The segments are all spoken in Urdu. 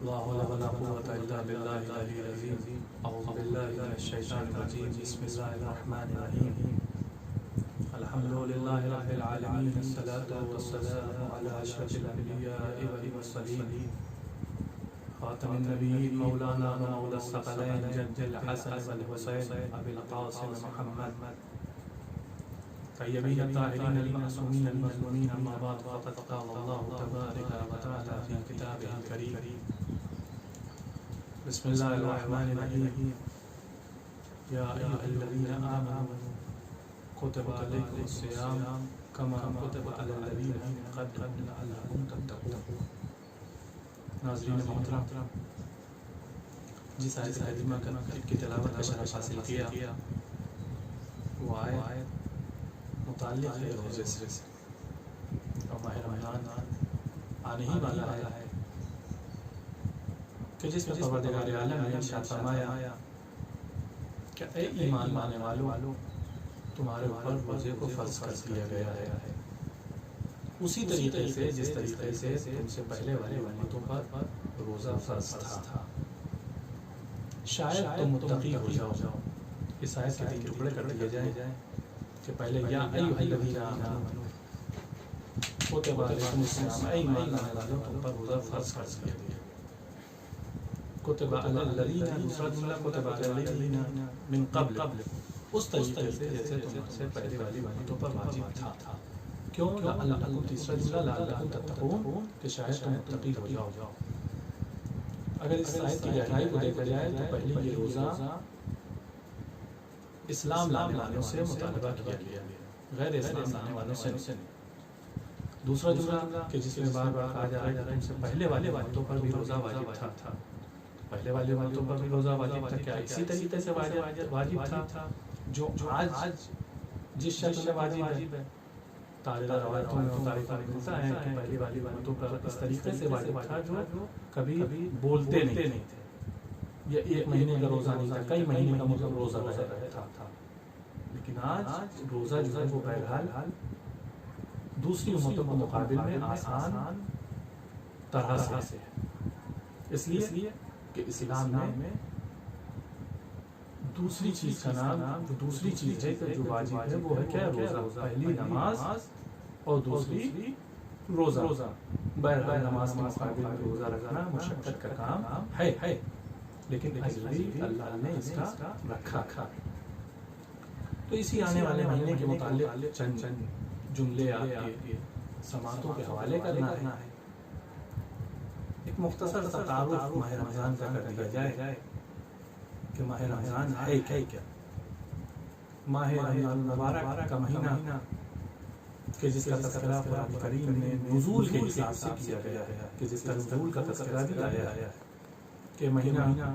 لا حول ولا قوة إلا بالله العلي العظيم. أعوذ بالله من الشيطان الرجيم. بسم الله الرحمن الرحيم. الحمد لله رب العالمين. الصلاة والسلام على أشرف الأنبياء والمرسلين خاتم النبيين مولانا ومولى الثقلين جد الحسن والحسين أبي القاسم محمد طيبين الطاهرين المعصومين المظلومين. أما بعد فقد قال الله تبارك وتعالى في كتابه الكريم. بسم الله الرحمن الرحيم. يا أيها الذين آمنوا كتب عليكم الصيام كما كتب على الذين من قبلكم لعلكم تتقون. ناظرین محترم، جس آیت کریمہ کی تلاوت کا شرف حاصل کیا وہ آیت متعلق ہے روزے سے اور ماہ رمضان آنے ہی والا ہے کہ جس میں پروردگار عالم نے ارشاد فرمایا کہ اے ایمان لانے والوں، تمہارے اوپر روزے کو فرض کر دیا گیا ہے اسی طریقے سے جس طریقے سے تم سے پہلے والے امتوں پر روزہ فرض تھا، شاید تم متقی ہو جاؤ. اس آیت کے 3 ٹکڑے کر دیے جائیں کہ پہلے یا ایھا الذین آمنوا کتب علیکم الصیام، اے ایمان لانے والوں تم پر روزہ فرض کر دیا گیا. کتب علی الذین، دوسرا جملہ کتب علی الذین من قبل، اس طریقے سے جیسے تم سے پہلے والی امتوں پر واجب تھا. کیوں؟ لعلکم، تیسرا جملہ لعلکم تتقون، کہ شاید تم متقی ہو جاؤ. اگر اس آیت کی گہرائی کو دیکھا جائے تو پہلے یہ روزہ اسلام لانے والوں سے مطالبہ کیا گیا، غیر اسلام لانے والوں سے نہیں. دوسرا جملہ کہ جس میں بار بار کہا جا رہا ہے کہ تم سے پہلے والے امتوں پر بھی روزہ واجب تھا. پہلے والے امتوں پر بھی روزہ واجب تھا. کیا اسی طریقے سے واجب تھا جو آج جس شخص میں واجب ہے؟ تاریخ روایتوں میں تاریخ ملتا ہے کہ پہلی والی امتوں پر اس طریقے سے واجب تھا جو کبھی بولتے نہیں تھے. یہ ایک مہینے کا روزہ نہیں تھا، کئی مہینے کا مطلب روزہ رہتا تھا. لیکن آج روزہ جو ہے وہ بہرحال دوسری امتوں کے مقابل میں آسان طرح سے ہے، اس لیے کہ اسلام میں دوسری چیز کا نام، جو دوسری چیز ہے کہ جو واجب ہے وہ ہے کیا؟ روزہ. پہلی نماز اور دوسری روزہ. بہرحال نماز کے مقابل میں روزہ رکھنا مشقت کا کام ہے، لیکن اجر بھی اللہ نے اس کا رکھا. تو اسی آنے والے مہینے کے متعلق چند جملے آپ کے سماعتوں کے حوالے کرنا ہے. ایک مختصر سا تعارف ماہ رمضان کا کر دیا جائے کہ ماہ رمضان ہے کیا. ماہ رمضان مبارک کا مہینہ کہ جس کا تذکرہ قرآن کریم میں نزول کے حساب سے کیا گیا ہے، کہ جس کا نزول کا تذکرہ بھی آیا ہے کہ مہینہ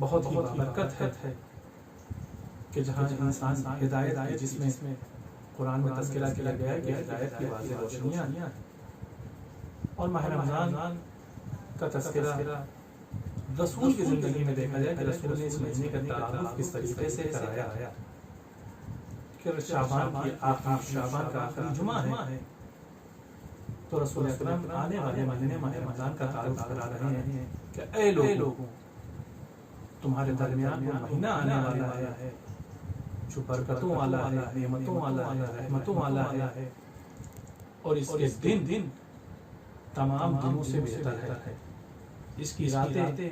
بہت ہی برکت ہے کہ جہاں انسان ہدایت ہے، جس میں قرآن میں تذکرہ کیا گیا ہے کہ ہدایت کی واضح روشنیاں. اور ماہ رمضان کا تذکرہ رسول کی زندگی میں دیکھا جائے کہ رسول نے اس مہینے کا تعارف کس طریقے سے کرایا کہ شعبان کا آخری جمعہ ہے تو رسول اکرم آنے والے مہینے ماہ رمضان کا تعارف کرا رہے ہیں کہ اے لوگوں، تمہارے درمیان وہ مہینہ آنے والا ہے جو برکتوں والا ہے، نعمتوں والا ہے، رحمتوں والا ہے، اور اس کے دن تمام دنوں سے بہتر ہے. اس کی راتیں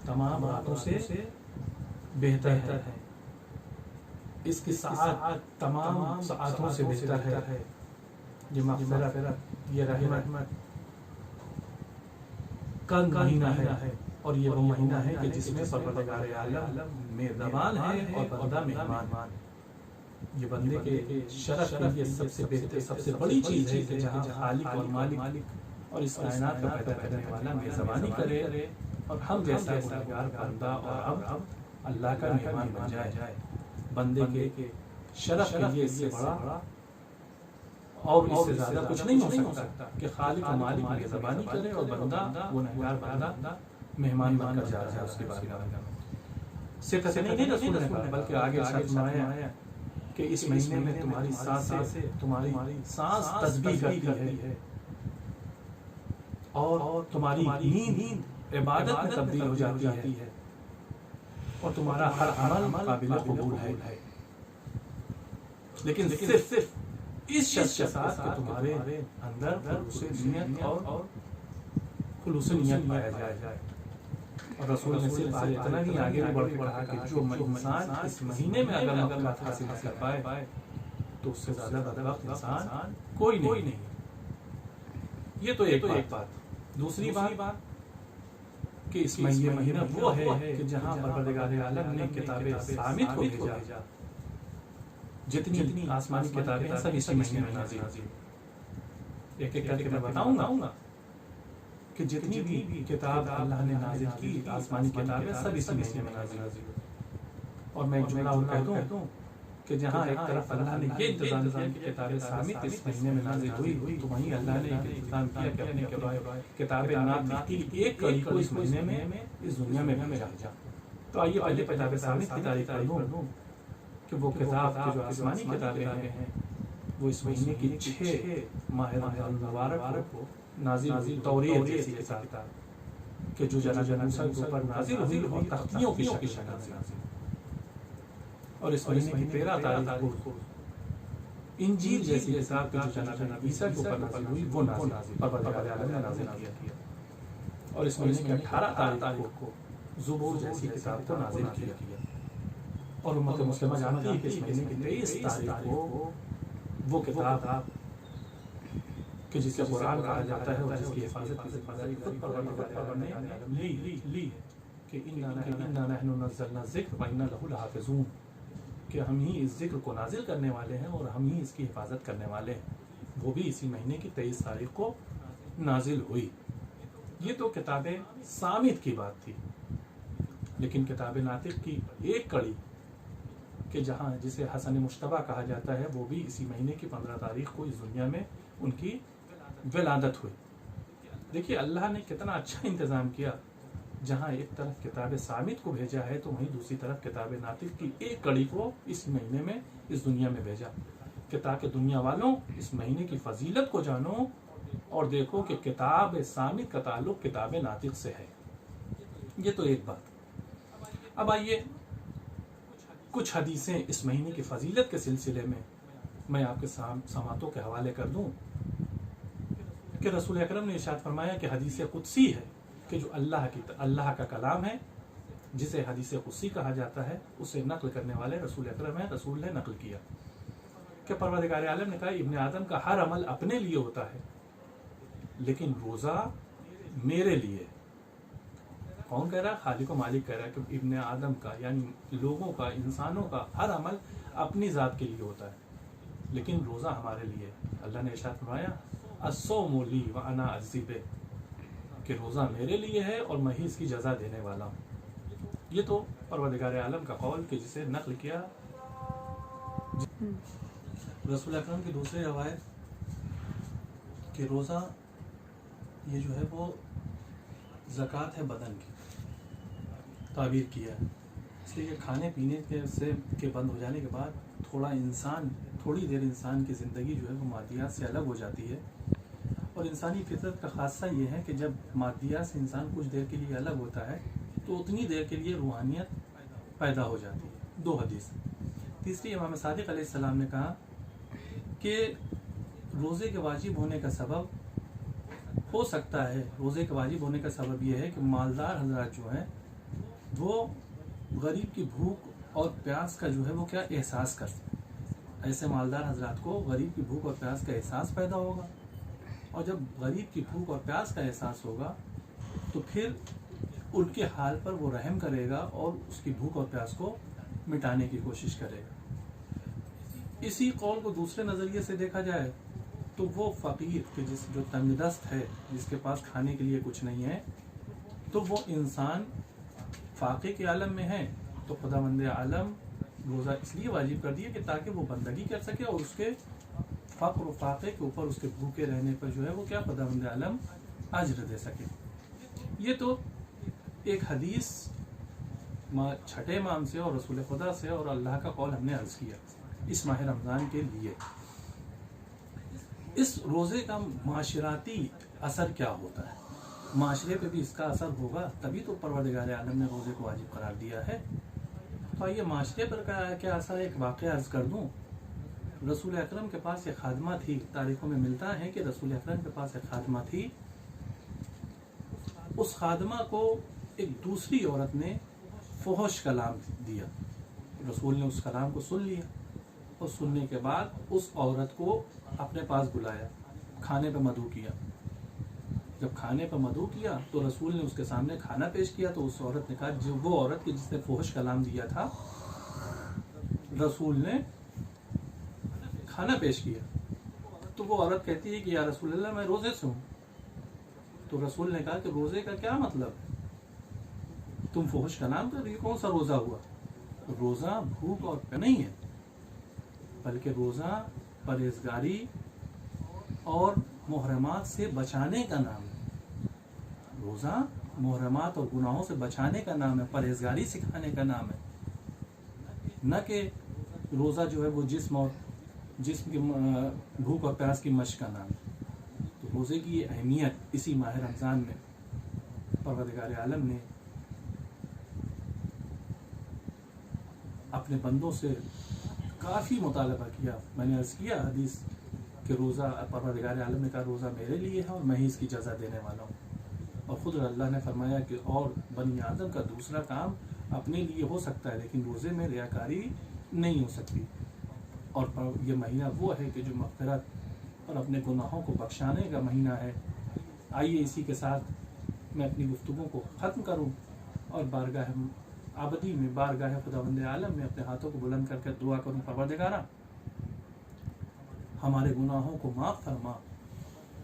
تمام راتوں سے بہتر ہے. اس کی ساعت تمام ساعتوں سے بہتر ہے. یہ مغفرت، یہ رحمت کا مہینہ ہے، اور یہ وہ مہینہ ہے کہ جس میں پروردگار عالم مہربان ہے اور بندہ مہمان. یہ بندے کے شرف کی یہ سب سے بہتر، سب سے بڑی چیز ہے کہ جہاں خالق اور مالک اور اس کائنات کا پیدا کرنے والا میزبانی کرے اور ہم جیسا گنہگار بندہ اور اب اللہ کا مہمان بن جائے. بندے کے شرف کے لیے اس سے بڑا اور اس سے زیادہ کچھ نہیں ہو سکتا کہ خالق و مالک میزبانی کرے اور بندہ گنہگار بندہ مہمان بن کر جا رہا ہے اس کے بارے میں. صرف ایسے نہیں رسول نے کہا بلکہ آگے فرمایا کہ اس مہینے میں تمہاری سانس تسبیح کرتی ہے اور تمہاری نیند عبادت میں تبدیل ہو جاتی ہے اور تمہارا ہر عمل قابل قبول ہے، لیکن صرف اس شرط کے ساتھ کہ تمہارے اندر خلوص نیت اور خلوص نیت پایا جائے۔ اور رسول نے صرف اتنا ہی آگے بڑھ کے کہا کہ جو انسان اس مہینے میں اگر مغفرت حاصل کر پائے تو اس سے زیادہ بدبخت انسان کوئی نہیں۔ یہ تو ایک بات۔ دوسری بات کہ اس مہینہ وہ ہے کہ جہاں پروردگار عالم نے کتاب ثابت کو بھیجا، جتنی آسمانی کتابیں ہیں سب اسی مہینے میں نازل ہوئی۔ ایک ایک کر کے میں بتاؤں گا کہ جتنی بھی کتاب اللہ نے نازل کی آسمانی کتابیں سب اسی مہینے میں نازل ہوئی۔ اور میں ایک جملہ اور کہہ دوں کہ جہاں ایک طرف اللہ نے یہ انتظام کیا کہ کتاب ثابت اس مہینے میں نازل ہوئی، تو وہیں اللہ نے ایک انتظام کیا کہ اپنی کتاب ناطق کی ایک کڑی کو اس مہینے میں اس دنیا میں بھیجا۔ تو آئیے پہلے کتاب ثابت کی تاریخ کر دوں کہ وہ کتاب کی جو آسمانی کتابیں ہیں وہ اس مہینے کی 6 ماہ رمضان المبارک کو نازل ہوئی۔ توریت جیسی کتاب کہ جو جناب موسیٰ کے اوپر نازل ہوئی اور تختیوں کی شکل میں نازل ہوئی، اور اس مہینے کی 13 تاریخ کو انجیل جیسی کتاب جو جناب عیسیٰ کے اوپر نازل ہوئی وہ نازل پروردگار عالم نے نازل کیا، اور اس مہینے کی 18 تاریخ کو زبور جیسی کتاب کو نازل کیا۔ اور امت مسلمہ جانتی ہے کہ اس مہینے کی 23 تاریخ کو وہ کتاب کہ جسے قرآن کہا جاتا ہے اور جس کی حفاظت کی ذمہ داری خود پروردگار نے لی ہے کہ اِنَّا نَحْنُ نَزَّلْنَا الذِّکْرَ وَإِنَّا لَهُ لَحَافِظُونَ، کہ ہم ہی اس ذکر کو نازل کرنے والے ہیں اور ہم ہی اس کی حفاظت کرنے والے ہیں۔ وہ بھی اسی مہینے کی 23 تاریخ کو نازل ہوئی۔ یہ تو کتاب صامت کی بات تھی، لیکن کتاب ناطق کی ایک کڑی کہ جہاں جسے حسن مشتبہ کہا جاتا ہے وہ بھی اسی مہینے کی 15 تاریخ کو اس دنیا میں ان کی ولادت ہوئی۔ دیکھیے اللہ نے کتنا اچھا انتظام کیا، جہاں ایک طرف کتاب ثابت کو بھیجا ہے تو وہیں دوسری طرف کتاب ناطق کی ایک کڑی کو اس مہینے میں اس دنیا میں بھیجا کہ تاکہ دنیا والوں اس مہینے کی فضیلت کو جانو اور دیکھو کہ کتاب ثابت کا تعلق کتاب ناطق سے ہے۔ یہ تو ایک بات۔ اب آئیے کچھ حدیثیں اس مہینے کی فضیلت کے سلسلے میں آپ کے سماعتوں کے حوالے کر دوں کہ رسول اکرم نے ارشاد فرمایا کہ حدیث قدسی ہے کہ جو اللہ کا کلام ہے، جسے حدیث قدسی کہا جاتا ہے، اسے نقل کرنے والے رسول اکرم ہیں۔ رسول نے نقل کیا کہ پروردگار عالم نے کہا ابن آدم کا ہر عمل اپنے لیے ہوتا ہے لیکن روزہ میرے لیے۔ کون کہہ رہا ہے؟ خالق و مالک کہہ رہا ہے کہ ابن آدم کا یعنی لوگوں کا، انسانوں کا ہر عمل اپنی ذات کے لیے ہوتا ہے لیکن روزہ ہمارے لیے۔ اللہ نے ارشاد فرمایا الصوم لی وانا اجزی بہ، کہ روزہ میرے لیے ہے اور میں ہی اس کی جزا دینے والا ہوں۔ یہ تو پروردگار عالم کا قول کہ جسے نقل کیا رسول اکرم کی دوسری روایت کہ روزہ یہ جو ہے وہ زکوٰۃ ہے بدن کی تعبیر کیا ہے، اس لیے کھانے پینے کے بند ہو جانے کے بعد تھوڑی دیر انسان کی زندگی جو ہے وہ مادیات سے الگ ہو جاتی ہے، اور انسانی فطرت کا خاصہ یہ ہے کہ جب مادیات سے انسان کچھ دیر کے لیے الگ ہوتا ہے تو اتنی دیر کے لیے روحانیت پیدا ہو جاتی ہے۔ 2 حدیث۔ تیسری امام صادق علیہ السلام نے کہا کہ روزے کے واجب ہونے کا سبب ہو سکتا ہے، روزے کے واجب ہونے کا سبب یہ ہے کہ مالدار حضرات جو ہیں وہ غریب کی بھوک اور پیاس کا جو ہے وہ کیا احساس کرتے ہیں۔ ایسے مالدار حضرات کو غریب کی بھوک اور پیاس کا احساس پیدا ہوگا، اور جب غریب کی بھوک اور پیاس کا احساس ہوگا تو پھر ان کے حال پر وہ رحم کرے گا اور اس کی بھوک اور پیاس کو مٹانے کی کوشش کرے گا۔ اسی قول کو دوسرے نظریے سے دیکھا جائے تو وہ فقیر کہ جو تنگ دست ہے، جس کے پاس کھانے کے لیے کچھ نہیں ہے، تو وہ انسان فاقے کے عالم میں ہے، تو خداوند عالم روزہ اس لیے واجب کر دیا کہ تاکہ وہ بندگی کر سکے اور اس کے فقر و فاقے کے اوپر اس کے بھوکے رہنے پر جو ہے وہ کیا خداوند عالم اجر دے سکے۔ یہ تو ایک حدیث چھٹے امام سے اور رسول خدا سے اور اللہ کا قول ہم نے عرض کیا اس ماہ رمضان کے لیے۔ اس روزے کا معاشراتی اثر کیا ہوتا ہے؟ معاشرے پہ بھی اس کا اثر ہوگا، تبھی تو پروردگار عالم نے روزے کو واجب قرار دیا ہے۔ تو آئیے معاشرے پر کیا اثر ہے، ایک واقعہ عرض کر دوں۔ رسول اکرم کے پاس ایک خادمہ تھی، تاریخوں میں ملتا ہے کہ رسول اکرم کے پاس ایک خادمہ تھی۔ اس خادمہ کو ایک دوسری عورت نے فحش کلام دیا، رسول نے اس کلام کو سن لیا اور سننے کے بعد اس عورت کو اپنے پاس بلایا، کھانے پہ مدعو کیا۔ جب کھانے پہ مدعو کیا تو رسول نے اس کے سامنے کھانا پیش کیا، تو اس عورت نے کہا، جو وہ عورت کی جس نے فحش کلام دیا تھا، رسول نے کھانا پیش کیا، تو وہ عورت کہتی ہے کہ یا رسول اللہ میں روزے سے ہوں۔ تو رسول نے کہا کہ روزے کا کیا مطلب ہے، تم فحش کلام کر رہی ہو، کون سا روزہ ہوا؟ روزہ بھوک اور پیاس نہیں ہے، بلکہ روزہ پرہیزگاری اور محرمات سے بچانے کا نام ہے۔ روزہ محرمات اور گناہوں سے بچانے کا نام ہے، پرہیزگاری سکھانے کا نام ہے، نہ کہ روزہ جو ہے وہ جسم کی بھوک اور پیاس کی مشق کا نام ہے۔ تو روزے کی یہ اہمیت اسی ماہ رمضان میں پروردگار عالم نے اپنے بندوں سے کافی مطالبہ کیا۔ میں نے عرض کیا حدیث کہ روزہ پروردگار عالم نے کہا روزہ میرے لیے ہے اور میں ہی اس کی جزا دینے والا ہوں، اور خود اللہ نے فرمایا کہ اور بنی آدم کا دوسرا کام اپنے لیے ہو سکتا ہے لیکن روزے میں ریاکاری نہیں ہو سکتی، اور یہ مہینہ وہ ہے کہ جو مغفرت اور اپنے گناہوں کو بخشانے کا مہینہ ہے۔ آئیے اسی کے ساتھ میں اپنی گفتگو کو ختم کروں اور بارگاہ ابدی میں، بارگاہ خداوند عالم میں اپنے ہاتھوں کو بلند کر کے دعا کروں، پروردگارا ہمارے گناہوں کو معاف فرما،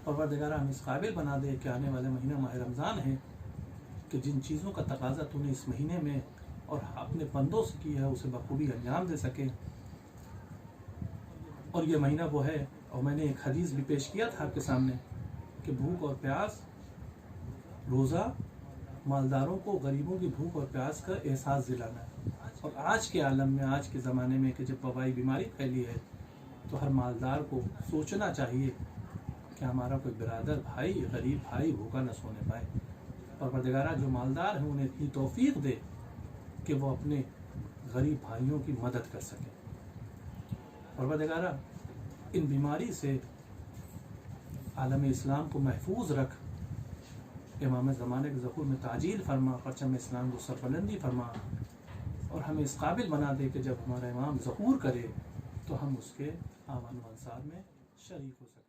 پروردگارا ہم اس قابل بنا دے کہ آنے والے مہینہ ماہ رمضان ہے کہ جن چیزوں کا تقاضا تو نے اس مہینے میں اور اپنے بندوں سے کیا ہے اسے بخوبی انجام دے سکے۔ اور یہ مہینہ وہ ہے، اور میں نے ایک حدیث بھی پیش کیا تھا آپ کے سامنے کہ بھوک اور پیاس، روزہ مالداروں کو غریبوں کی بھوک اور پیاس کا احساس دلانا ہے۔ اور آج کے عالم میں، آج کے زمانے میں کہ جب وبائی بیماری پھیلی ہے، تو ہر مالدار کو سوچنا چاہیے کہ ہمارا کوئی برادر بھائی، غریب بھائی بھوکا نہ سونے پائے۔ پروردگارہ جو مالدار ہیں انہیں اتنی توفیق دے کہ وہ اپنے غریب بھائیوں کی مدد کر سکیں۔ پروردگارہ ان بیماری سے عالم اسلام کو محفوظ رکھ، امام زمانے کے ظہور میں تعجیل فرما، پرچم اسلام کو سربلندی فرما، اور ہمیں اس قابل بنا دے کہ جب ہمارا امام ظہور کرے تو ہم اس کے آوان و انصار میں شریک ہو سکیں۔